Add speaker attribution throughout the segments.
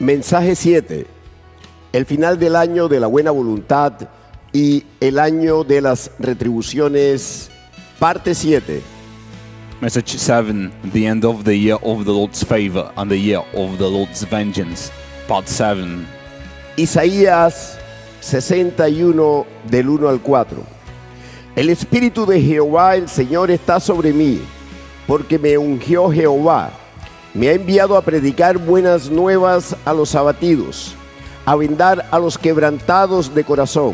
Speaker 1: Mensaje 7. El final del año de la buena voluntad y el año de las retribuciones. Parte 7.
Speaker 2: Message 7. The end of the year of the Lord's favor and the year of the Lord's vengeance. Part 7.
Speaker 1: Isaías 61 del 1 al 4. El Espíritu de Jehová el Señor está sobre mí, porque me ungió Jehová. Me ha enviado a predicar buenas nuevas a los abatidos, a vendar a los quebrantados de corazón,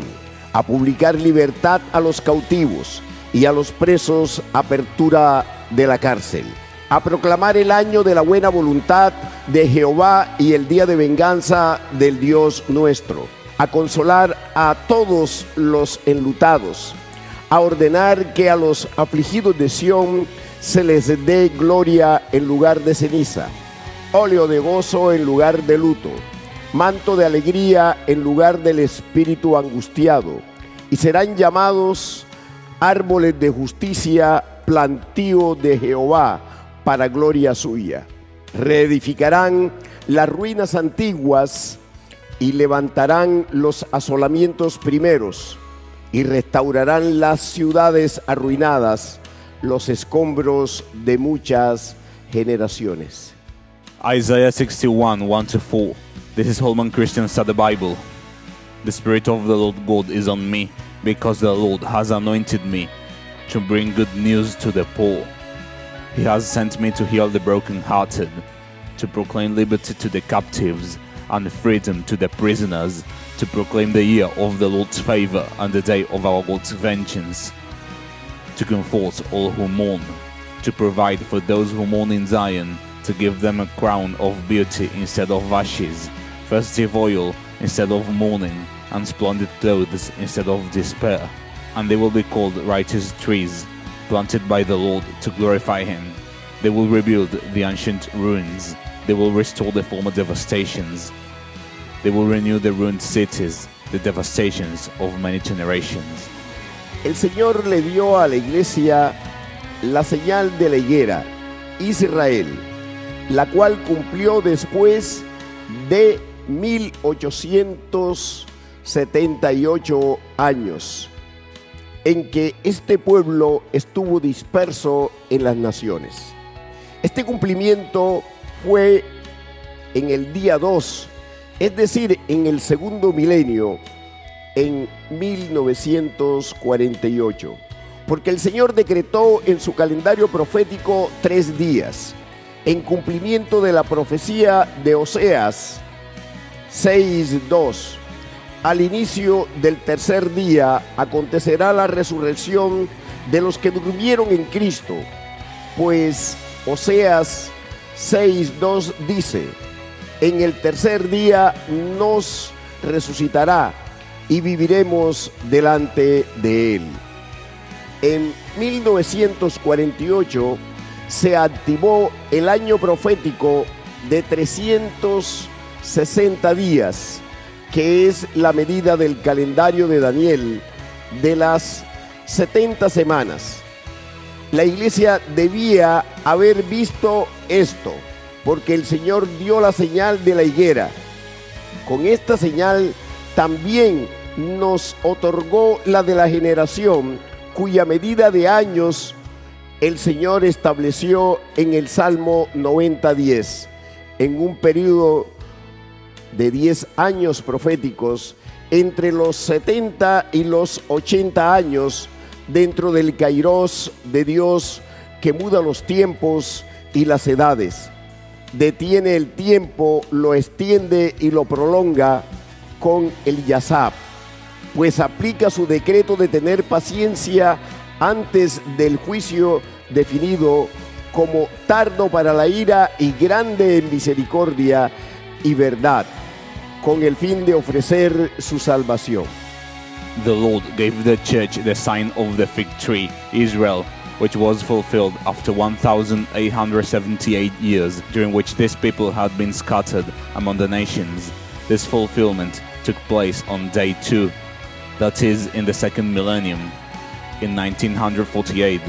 Speaker 1: a publicar libertad a los cautivos y a los presos apertura de la cárcel, a proclamar el año de la buena voluntad de Jehová y el día de venganza del Dios nuestro, a consolar a todos los enlutados, a ordenar que a los afligidos de Sión se les dé gloria en lugar de ceniza, óleo de gozo en lugar de luto, manto de alegría en lugar del espíritu angustiado, y serán llamados árboles de justicia, plantío de Jehová para gloria suya. Reedificarán las ruinas antiguas y levantarán los asolamientos primeros, y restaurarán las ciudades arruinadas, los escombros de muchas generaciones.
Speaker 2: Isaiah 61, 1-4. This is Holman Christian Study Bible. The Spirit of the Lord God is on me, because the Lord has anointed me to bring good news to the poor. He has sent me to heal the brokenhearted, to proclaim liberty to the captives and freedom to the prisoners, to proclaim the year of the Lord's favor and the day of our Lord's vengeance, to comfort all who mourn, to provide for those who mourn in Zion, to give them a crown of beauty instead of ashes, festive oil instead of mourning, and splendid clothes instead of despair. And they will be called righteous trees, planted by the Lord to glorify Him. They will rebuild the ancient ruins. They will restore the former devastations. They will renew the ruined cities, the devastations of many generations.
Speaker 1: El Señor le dio a la iglesia la señal de la higuera, Israel, la cual cumplió después de 1878 años, en que este pueblo estuvo disperso en las naciones. Este cumplimiento fue en el día 2, es decir, en el segundo milenio, en 1948, porque el Señor decretó en su calendario profético 3 días, en cumplimiento de la profecía de Oseas 6:2. Al inicio del tercer día acontecerá la resurrección de los que durmieron en Cristo, pues Oseas 6:2 dice: en el tercer día nos resucitará y viviremos delante de Él. En 1948 se activó el año profético de 360 días, que es la medida del calendario de Daniel de las 70 semanas. La iglesia debía haber visto esto, porque el Señor dio la señal de la higuera. Con esta señal también nos otorgó la de la generación, cuya medida de años el Señor estableció en el Salmo 90:10, en un periodo de 10 años proféticos, entre los 70 y los 80 años, dentro del Kairos de Dios que muda los tiempos y las edades. Detiene el tiempo, lo extiende y lo prolonga con el Yasab, pues aplica su decreto de tener paciencia antes del juicio definido, como tardo para la ira y grande en misericordia y verdad, con el fin de ofrecer su salvación.
Speaker 2: The Lord gave the church the sign of the fig tree, Israel, which was fulfilled after 1878 years, during which this people had been scattered among the nations. This fulfillment took place on day 2, that is, in the second millennium, in 1948,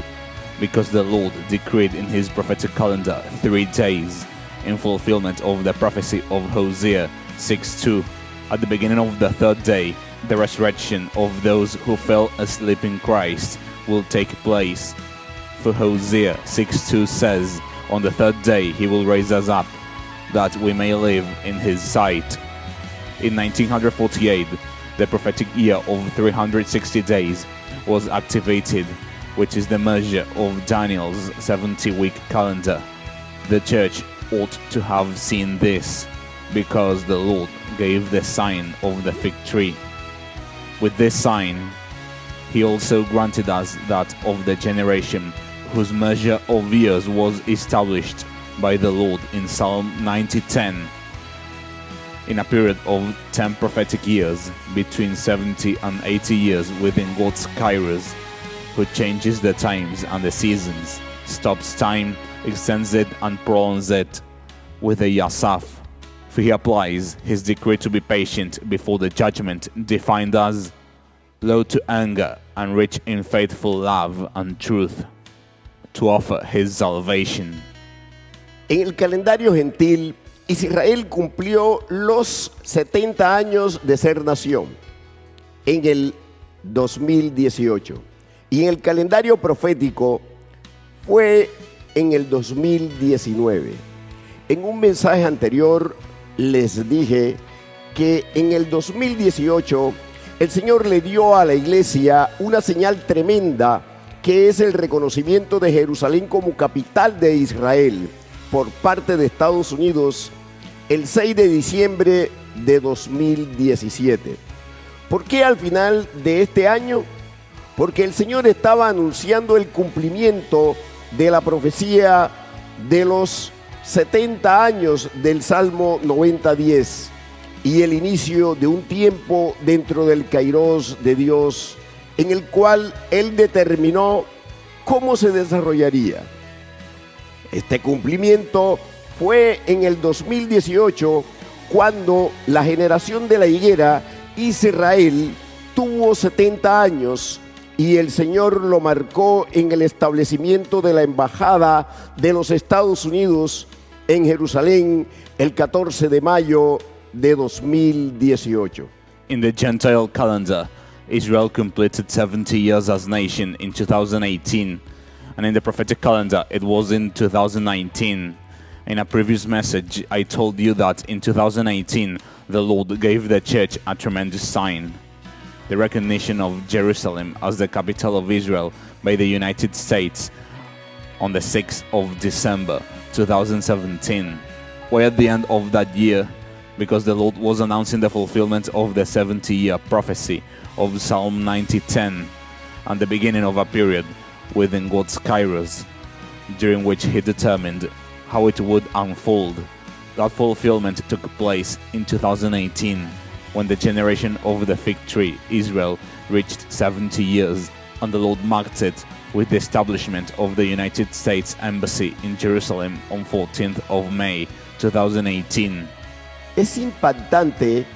Speaker 2: because the Lord decreed in His prophetic calendar 3 days, in fulfillment of the prophecy of Hosea 6:2. At the beginning of the third day, the resurrection of those who fell asleep in Christ will take place. For Hosea 6:2 says, "On the third day he will raise us up, that we may live in his sight." In 1948, the prophetic year of 360 days was activated, which is the measure of Daniel's 70-week calendar. The church ought to have seen this, because the Lord gave the sign of the fig tree. With this sign, he also granted us that of the generation whose measure of years was established by the Lord in Psalm 90:10. In a period of 10 prophetic years, between 70 and 80 years within God's kairos, who changes the times and the seasons, stops time, extends it and prolongs it with a yasaf. For he applies his decree to be patient before the judgment, defined as slow to anger and rich in faithful love and truth, to offer his salvation.
Speaker 1: En el calendario gentil, Israel cumplió los 70 años de ser nación en el 2018. Y en el calendario profético fue en el 2019. En un mensaje anterior les dije que en el 2018 el Señor le dio a la iglesia una señal tremenda, que es el reconocimiento de Jerusalén como capital de Israel por parte de Estados Unidos el 6 de diciembre de 2017. ¿Por qué al final de este año? Porque el Señor estaba anunciando el cumplimiento de la profecía de los 70 años del Salmo 90:10 y el inicio de un tiempo dentro del kairos de Dios, en el cual Él determinó cómo se desarrollaría. Este cumplimiento fue en el 2018, cuando la generación de la higuera, Israel, tuvo 70 años y el Señor lo marcó en el establecimiento de la embajada de los Estados Unidos en Jerusalén el 14 de mayo de 2018.
Speaker 2: In the Gentile calendar, Israel completed 70 years as nation in 2018, and in the prophetic calendar, it was in 2019. In a previous message, I told you that in 2018, the Lord gave the church a tremendous sign: the recognition of Jerusalem as the capital of Israel by the United States on the 6th of December 2017. Why at the end of that year? Because the Lord was announcing the fulfillment of the 70-year prophecy of Psalm 90:10 and the beginning of a period within God's kairos, during which he determined how it would unfold. That fulfillment took place in 2018, when the generation of the fig tree, Israel, reached 70 years, and the Lord marked it with the establishment of the United States Embassy in Jerusalem on 14th of May 2018.
Speaker 1: Es impactante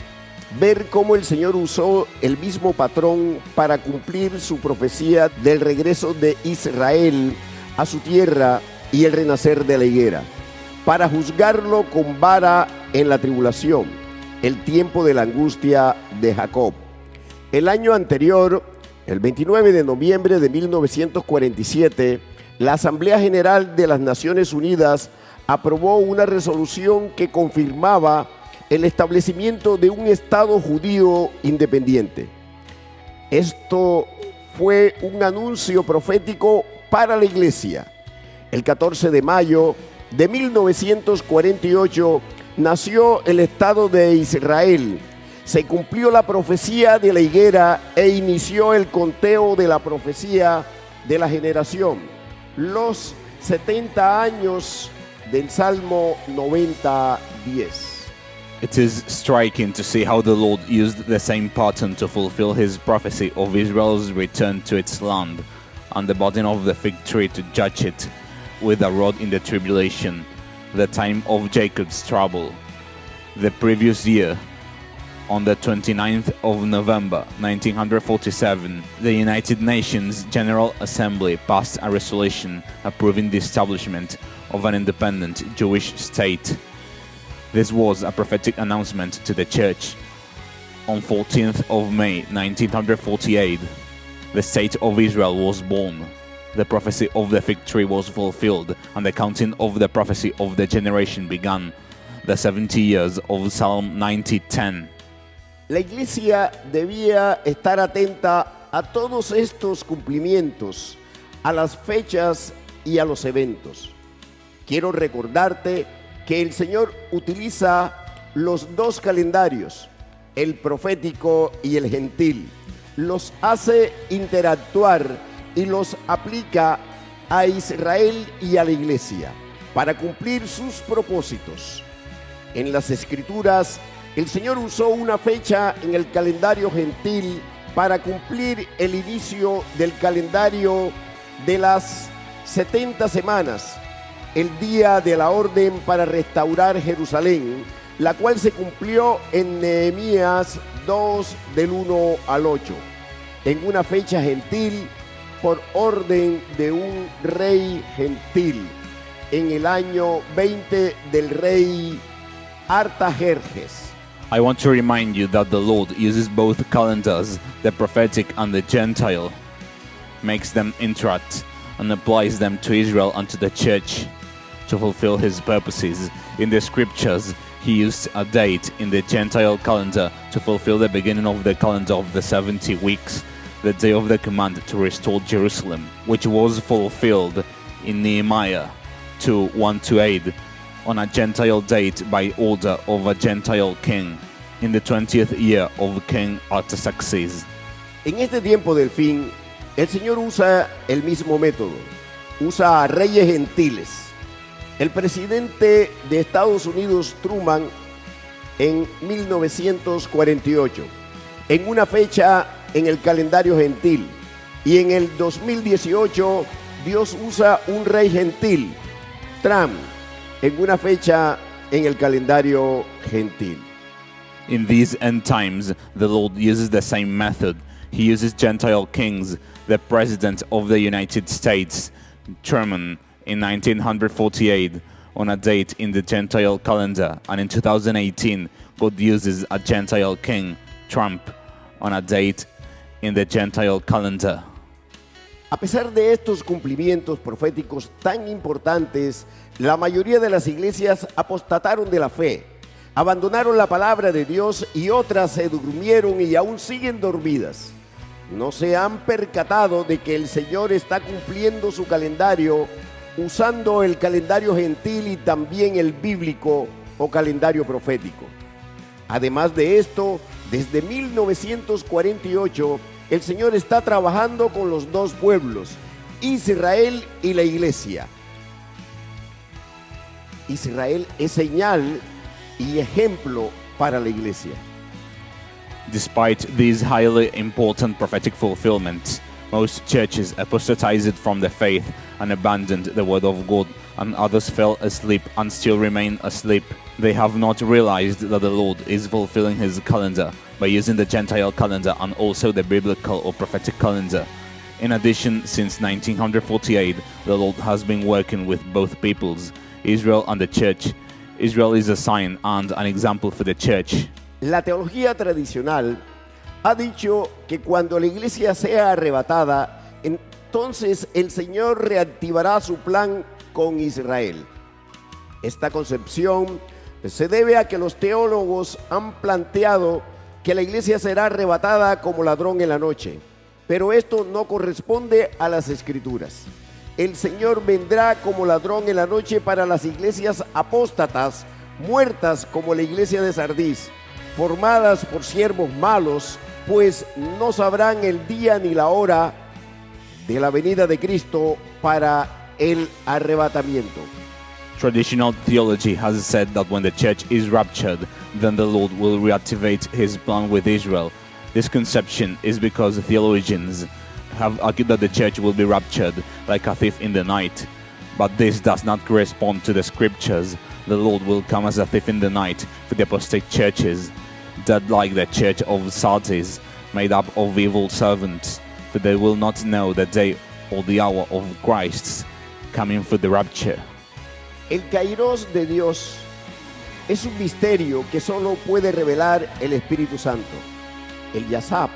Speaker 1: ver cómo el Señor usó el mismo patrón para cumplir su profecía del regreso de Israel a su tierra y el renacer de la higuera, para juzgarlo con vara en la tribulación, el tiempo de la angustia de Jacob. El año anterior, el 29 de noviembre de 1947, la Asamblea General de las Naciones Unidas aprobó una resolución que confirmaba el establecimiento de un Estado judío independiente. Esto fue un anuncio profético para la iglesia. El 14 de mayo de 1948 nació el Estado de Israel. Se cumplió la profecía de la higuera e inició el conteo de la profecía de la generación. Los 70 años del Salmo 90:10.
Speaker 2: It is striking to see how the Lord used the same pattern to fulfill his prophecy of Israel's return to its land and the budding of the fig tree to judge it with a rod in the tribulation, the time of Jacob's trouble. The previous year, On the 29th of November 1947, the United Nations General Assembly passed a resolution approving the establishment of an independent Jewish state. This was a prophetic announcement to the Church. On 14th of May 1948, the State of Israel was born. The prophecy of the fig tree was fulfilled, and the counting of the prophecy of the generation began. The 70 years of Psalm 90:10.
Speaker 1: La iglesia debía estar atenta a todos estos cumplimientos, a las fechas y a los eventos. Quiero recordarte que el Señor utiliza los dos calendarios, el profético y el gentil. Los hace interactuar y los aplica a Israel y a la iglesia para cumplir sus propósitos. En las Escrituras, el Señor usó una fecha en el calendario gentil para cumplir el inicio del calendario de las 70 semanas, el día de la orden para restaurar Jerusalén, la cual se cumplió en Nehemías 2 del 1 al 8, en una fecha gentil por orden de un rey gentil, en el año 20 del rey Artajerjes.
Speaker 2: I want to remind you that the Lord uses both calendars, the prophetic and the Gentile, makes them interact, and applies them to Israel and to the church to fulfill his purposes. In the scriptures, he used a date in the Gentile calendar to fulfill the beginning of the calendar of the 70 weeks, the day of the command to restore Jerusalem, which was fulfilled in Nehemiah 2:1-8 on a Gentile date by order of a Gentile king in the 20th year of King Artaxerxes.
Speaker 1: En este tiempo del fin, el Señor usa el mismo método. Usa a reyes gentiles. El presidente de Estados Unidos, Truman, en 1948, en una fecha en el calendario gentil. Y en el 2018, Dios usa un rey gentil, Trump, en una fecha en el calendario gentil.
Speaker 2: In these end times, the Lord uses the same method. He uses Gentile kings, the President of the United States, Truman, in 1948, on a date in the Gentile calendar, and in 2018, God uses a Gentile king, Trump, on a date in the Gentile calendar.
Speaker 1: A pesar de estos cumplimientos proféticos tan importantes, la mayoría de las iglesias apostataron de la fe, abandonaron la palabra de Dios y otras se durmieron y aún siguen dormidas. No se han percatado de que el Señor está cumpliendo su calendario usando el calendario gentil y también el bíblico o calendario profético. Además de esto, desde 1948, el Señor está trabajando con los dos pueblos, Israel y la iglesia. Israel es señal y ejemplo para la iglesia.
Speaker 2: Despite these highly important prophetic fulfillments, most churches apostatized from the faith and abandoned the word of God, and others fell asleep and still remain asleep. They have not realized that the Lord is fulfilling his calendar by using the Gentile calendar and also the biblical or prophetic calendar. In addition, since 1948, the Lord has been working with both peoples, Israel and the church. Israel is a sign and an example for the church.
Speaker 1: La teología tradicional ha dicho que cuando la iglesia sea arrebatada, entonces el Señor reactivará su plan con Israel. Esta concepción se debe a que los teólogos han planteado que la iglesia será arrebatada como ladrón en la noche, pero esto no corresponde a las Escrituras. El Señor vendrá como ladrón en la noche para las iglesias apóstatas, muertas como la iglesia de Sardis, formadas por siervos malos, pues no sabrán el día ni la hora de la venida de Cristo para el arrebatamiento.
Speaker 2: Traditional theology has said that when the church is raptured, then the Lord will reactivate his plan with Israel. This conception is because theologians have argued that the church will be raptured like a thief in the night. But this does not correspond to the scriptures. The Lord will come as a thief in the night for the apostate churches. that like the church of Sardis, made up of evil servants, for they will not know the day or the hour of Christ's coming for the rapture.
Speaker 1: El Kairos de Dios es un misterio que solo puede revelar el Espíritu Santo. El Yasab,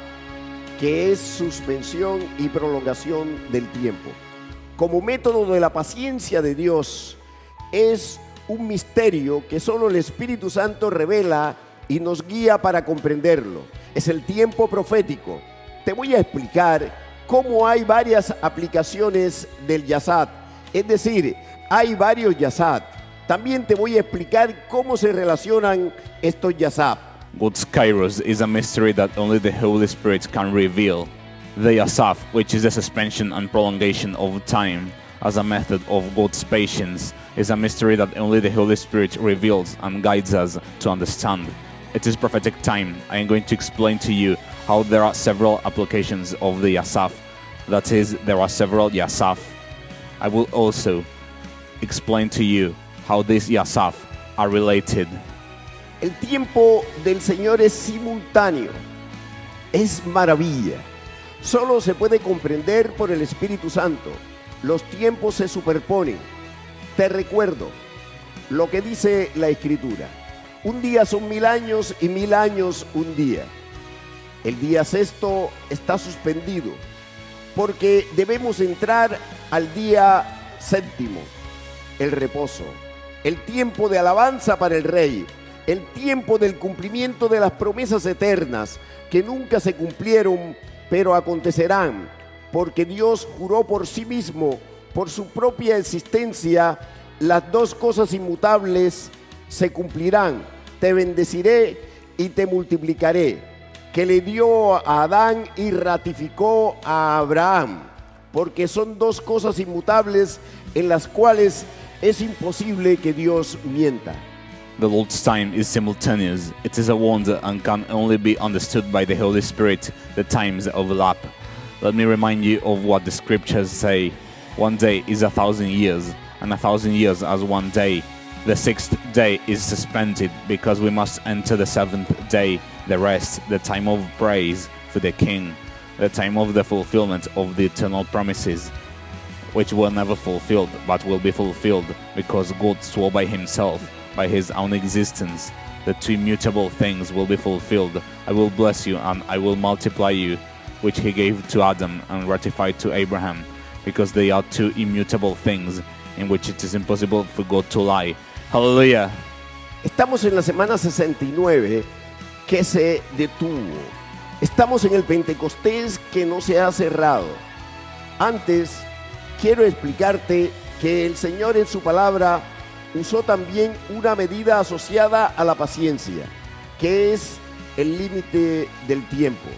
Speaker 1: que es suspensión y prolongación del tiempo. Como método de la paciencia de Dios, es un misterio que solo el Espíritu Santo revela y nos guía para comprenderlo. Es el tiempo profético. Te voy a explicar cómo hay varias aplicaciones del Yasab. Es decir, hay varios Yasab. También te voy a explicar cómo se relacionan estos Yasab.
Speaker 2: God's Kairos is a mystery that only the Holy Spirit can reveal. The Yasaf, which is the suspension and prolongation of time as a method of God's patience, is a mystery that only the Holy Spirit reveals and guides us to understand. It is prophetic time. I am going to explain to you how there are several applications of the Yasaf. That is, there are several Yasaf. I will also explain to you how these Yasaf are related.
Speaker 1: El tiempo del Señor es simultáneo. Es maravilla. Solo se puede comprender por el Espíritu Santo. Los tiempos se superponen. Te recuerdo lo que dice la Escritura. Un día son 1000 años y 1000 años un día. El día sexto está suspendido porque debemos entrar al día séptimo, el reposo, el tiempo de alabanza para el Rey, el tiempo del cumplimiento de las promesas eternas que nunca se cumplieron, pero acontecerán, porque Dios juró por sí mismo, por su propia existencia, las dos cosas inmutables se cumplirán. Te bendeciré y te multiplicaré, que le dio a Adán y ratificó a Abraham, porque son dos cosas inmutables en las cuales es imposible que Dios mienta.
Speaker 2: The Lord's time is simultaneous. It is a wonder and can only be understood by the Holy Spirit. The times overlap. Let me remind you of what the scriptures say. One day is 1,000 years, and 1,000 years as one day. The sixth day is suspended because we must enter the seventh day, the rest, the time of praise for the King, the time of the fulfillment of the eternal promises, which were never fulfilled but will be fulfilled because God swore by himself, by his own existence. The two immutable things will be fulfilled. I will bless you and I will multiply you, which he gave to Adam and ratified to Abraham, because they are two immutable things in which it is impossible for God to lie. Hallelujah.
Speaker 1: Estamos en la semana 69 que se detuvo. Estamos en el Pentecostés que no se ha cerrado. Antes, quiero explicarte que el Señor en su palabra usó también una medida asociada a la paciencia, que es el límite del tiempo.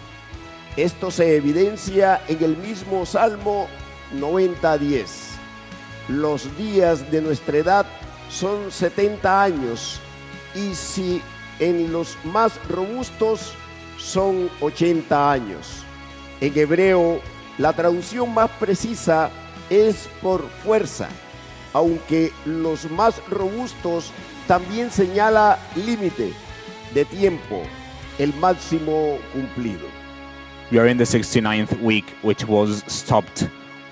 Speaker 1: Esto se evidencia en el mismo Salmo 90:10. Los días de nuestra edad son 70 años, y si en los más robustos son 80 años. En hebreo, la traducción más precisa es por fuerza, aunque los más robustos también señala límite de tiempo, el máximo cumplido.
Speaker 2: We are in the 69th week, which was stopped.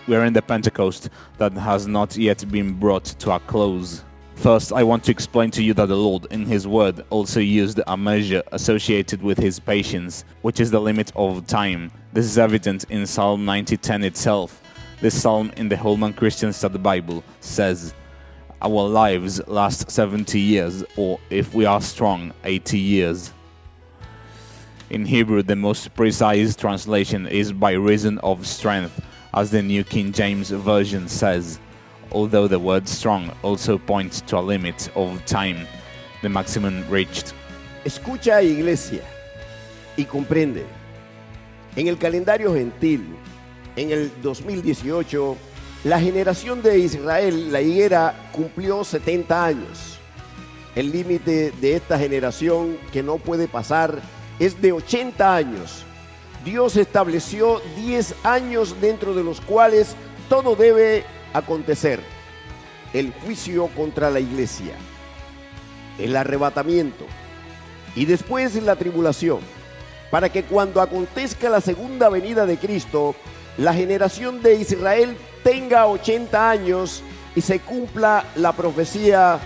Speaker 2: We are in the Pentecost that has not yet been brought to a close. First, I want to explain to you that the Lord, in His Word, also used a measure associated with His patience, which is the limit of time. This is evident in Psalm 90:10 itself. This psalm in the Holman Christian Study Bible says, "Our lives last 70 years, or if we are strong, 80 years." In Hebrew, the most precise translation is "by reason of strength," as the New King James Version says, although the word strong also points to a limit of time, the maximum reached.
Speaker 1: Escucha, iglesia, y comprende. En el calendario gentil, en el 2018, la generación de Israel, la higuera, cumplió 70 años. El límite de esta generación que no puede pasar es de 80 años. Dios estableció 10 años dentro de los cuales todo debe acontecer: el juicio contra la iglesia, el arrebatamiento, y después la tribulación, para que cuando acontezca la segunda venida de Cristo, la generación de Israel tenga 80 años y se cumpla la profecía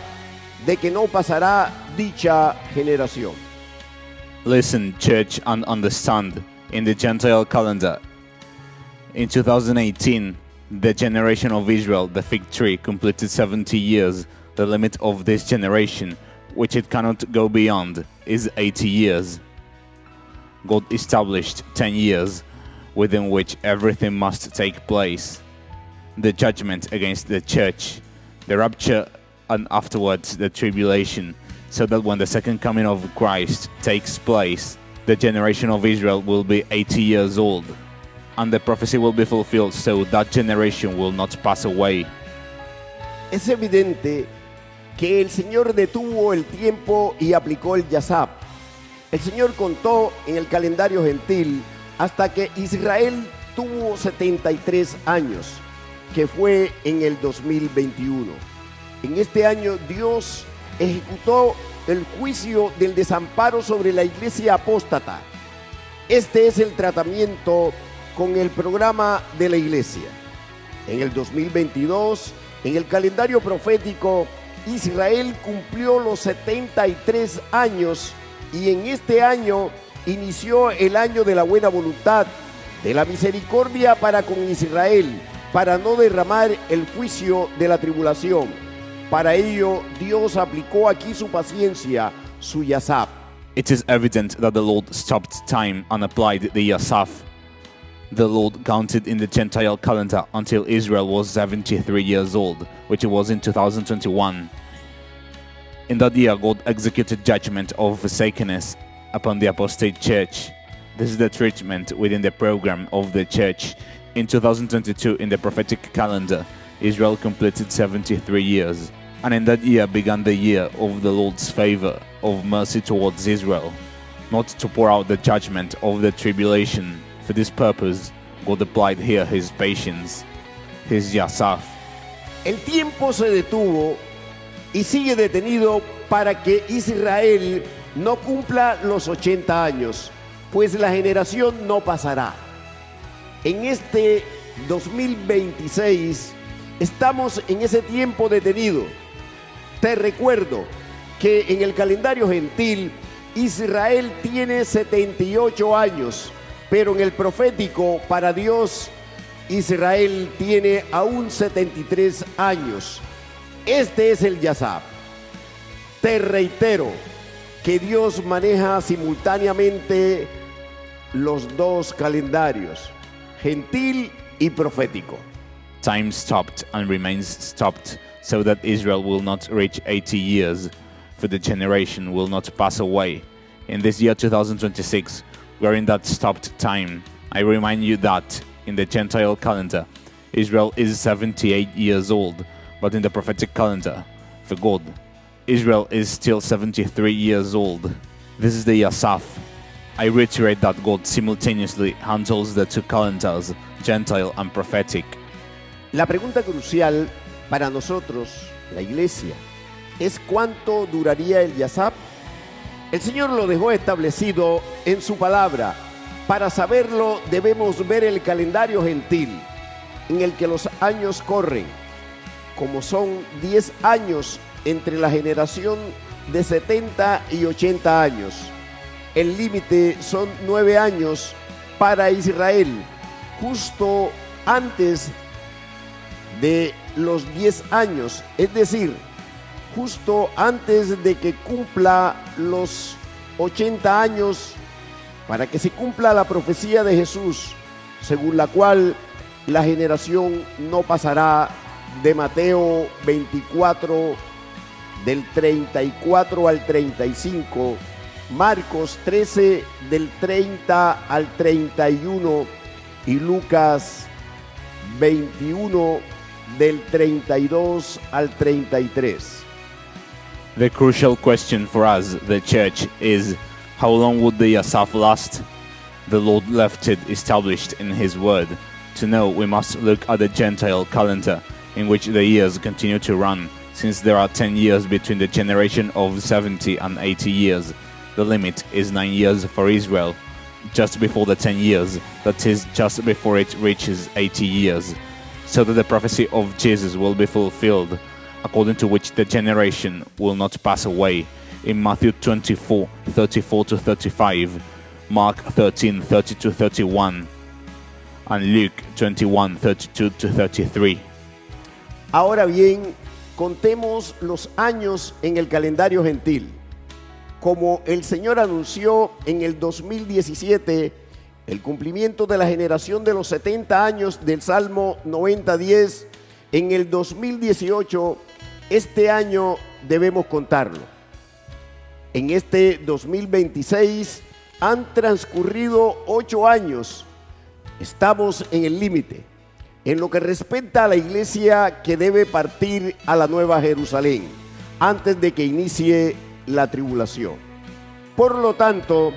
Speaker 1: de que no pasará dicha generación.
Speaker 2: Listen, church, and understand. In the Gentile calendar, in 2018, the generation of Israel, the fig tree, completed 70 years. The limit of this generation, which it cannot go beyond, is 80 years. God established 10 years within which everything must take place. The judgment against the church, the rapture, and afterwards the tribulation, so that when the second coming of Christ takes place, the generation of Israel will be 80 years old, and the prophecy will be fulfilled, so that generation will not pass away.
Speaker 1: Es evidente que el Señor detuvo el tiempo y aplicó el Yasab. El Señor contó en el calendario gentil hasta que Israel tuvo 73 años, que fue en el 2021. En este año Dios ejecutó el juicio del desamparo sobre la iglesia apóstata. Este es el tratamiento con el programa de la iglesia. En el 2022, en el calendario profético, Israel cumplió los 73 años y en este año inició el año de la buena voluntad, de la misericordia para con Israel, para no derramar el juicio de la tribulación. Para ello, Dios aplicó aquí su paciencia, su Yasab.
Speaker 2: It is evident that the Lord stopped time and applied the Yasaf. The Lord counted in the Gentile calendar until Israel was 73 years old, which it was in 2021. In that year, God executed judgment of forsakenness upon the apostate church. This is the treatment within the program of the church. In 2022, in the prophetic calendar, Israel completed 73 years. And in that year began the year of the Lord's favor, of mercy towards Israel, not to pour out the judgment of the tribulation. For this purpose, God applied here His patience, His Yasaf.
Speaker 1: El tiempo se detuvo y sigue detenido para que Israel no cumpla los 80 años, pues la generación no pasará. En este 2026 estamos en ese tiempo detenido. Te recuerdo que en el calendario gentil Israel tiene 78 años, pero en el profético para Dios Israel tiene aún 73 años. Este es el Yasab. Te reitero que Dios maneja simultáneamente los dos calendarios, gentil y profético.
Speaker 2: Time stopped and remains stopped, so that Israel will not reach 80 years, for the generation will not pass away. In this year 2026, we're in that stopped time. I remind you that in the Gentile calendar, Israel is 78 years old, but in the prophetic calendar, for God, Israel is still 73 years old. This is the Yasaf. I reiterate that God simultaneously handles the two calendars, Gentile and prophetic.
Speaker 1: La pregunta crucial para nosotros, la iglesia, es ¿cuánto duraría el Yasab? El Señor lo dejó establecido en su palabra. Para saberlo debemos ver el calendario gentil, en el que los años corren, como son 10 años entre la generación de 70 y 80 años. El límite son 9 años para Israel, justo antes de los 10 años, es decir, justo antes de que cumpla los 80 años, para que se cumpla la profecía de Jesús, según la cual la generación no pasará, de Mateo 24, del 34 al 35, Marcos 13, del 30 al 31 y Lucas 21, del 32 al 33.
Speaker 2: The crucial question for us, the church, is how long would the Yasaf last? The Lord left it established in His word. To know, we must look at the Gentile calendar, in which the years continue to run, since there are 10 years between the generation of 70 and 80 years. The limit is 9 years for Israel, just before the 10 years, that is, just before it reaches 80 years, so that the prophecy of Jesus will be fulfilled, according to which the generation will not pass away. In Matthew 24, 34 to 35, Mark 13, 30 to 31, and Luke 21, 32 to 33.
Speaker 1: Ahora bien, contemos los años en el calendario gentil. Como el Señor anunció en el 2017, el cumplimiento de la generación de los 70 años del Salmo 90:10, en el 2018, este año debemos contarlo. En este 2026 han transcurrido 8 años. Estamos en el límite. En lo que respecta a la iglesia que debe partir a la Nueva Jerusalén antes de que inicie la tribulación. Por lo tanto,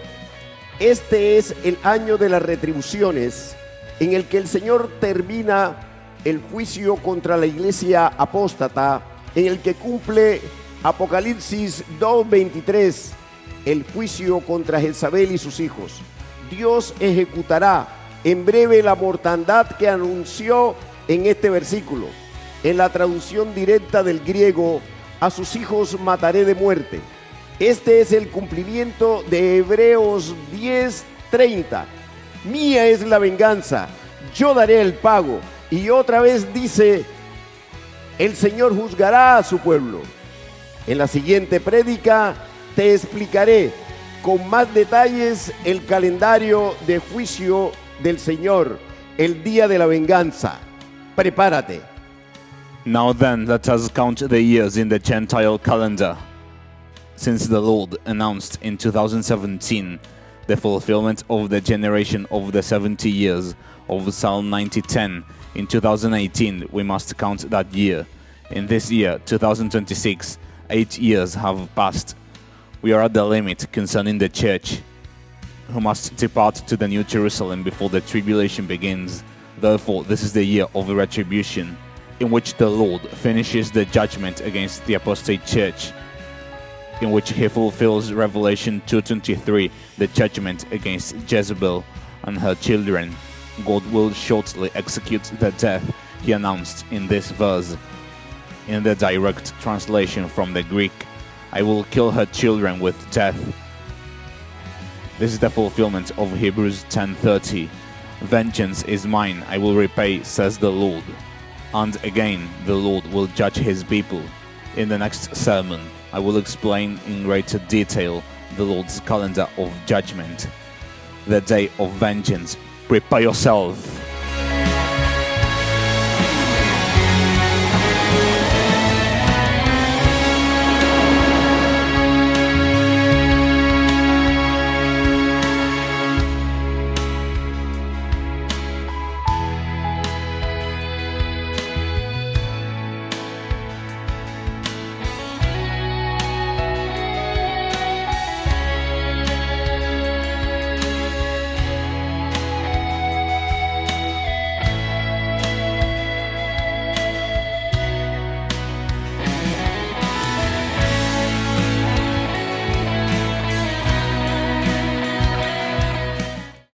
Speaker 1: este es el año de las retribuciones, en el que el Señor termina el juicio contra la iglesia apóstata, en el que cumple Apocalipsis 2:23, el juicio contra Jezabel y sus hijos. Dios ejecutará en breve la mortandad que anunció en este versículo. En la traducción directa del griego, a sus hijos mataré de muerte. Este es el cumplimiento de Hebreos 10:30. Mía es la venganza, yo daré el pago. Y otra vez dice, el Señor juzgará a su pueblo. En la siguiente prédica te explicaré con más detalles el calendario de juicio del Señor, el día de la venganza. Prepárate.
Speaker 2: Now then, let us count the years in the Gentile calendar, since the Lord announced in 2017 the fulfillment of the generation of the 70 years of Psalm 90:10. In 2018, we must count that year. In this year, 2026, 8 years have passed. We are at the limit concerning the church, who must depart to the New Jerusalem before the tribulation begins. Therefore, this is the year of retribution, in which the Lord finishes the judgment against the apostate church, in which he fulfills Revelation 2:23, the judgment against Jezebel and her children. God will shortly execute the death he announced in this verse. In the direct translation from the Greek, I will kill her children with death. This is the fulfillment of Hebrews 10:30. Vengeance is mine, I will repay, says the Lord. And again, the Lord will judge his people. In the next sermon, I will explain in greater detail the Lord's calendar of judgment, the day of vengeance. Prepare yourself.